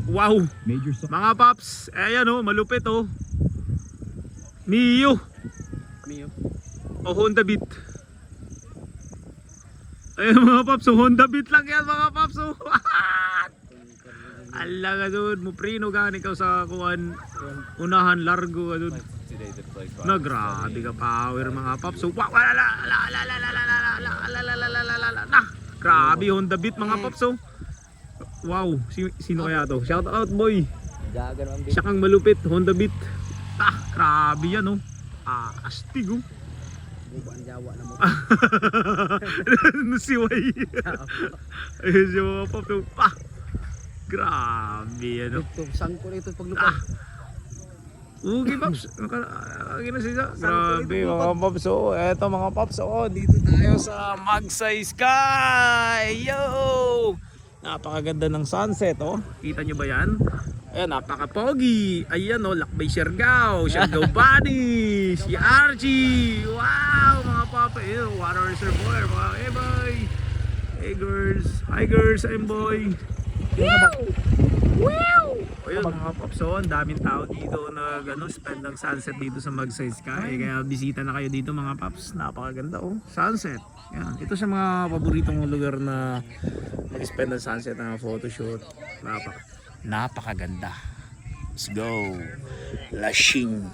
Wow. Mga paps, ayan oh, malupit oh. Mio. O Honda Beat. Ayun mga paps, so Honda Beat lang yan mga paps. Oh. Ala ka doon, muprino gani ikaw sa kuwan. Unahan, largo ka doon. Na grabe ka power mga paps. So, grabe Honda Beat mga paps. Oh. Wow, sino kaya to? Shout out boy. Siya kang malupit, Honda Beat. Grabe yan oh. Astig oh. Bukan Jawa na mo. Nasiway. Ayun siya mga paps. Grabe yan oh. Ito, sangko na ito paglupad. Ugi paps. Nakagina siya. Grabe mga paps. Oh, eto mga paps. Oh, dito tayo sa Magsaysay Sky. Yo! Napakaganda ng sunset oh. Kita nyo ba yan? Ayan, napaka-pogi. Ayan oh, Lakbay Siargao. Siargao Bunny. Si Archie. Wow, mga papa. Ayan, water reservoir. Mga hey boy. Hey girls. Hi girls, I'm boy. Wow! Ayun mga paps, oh, ang daming tao dito na spend ng sunset dito sa Magsaysay Sky. Kaya bisita na kayo dito mga paps. Napakaganda oh, sunset. Yan. Ito sa mga paboritong lugar na mag-spend ng sunset ng photoshoot. Napakaganda. Let's go. Lashing.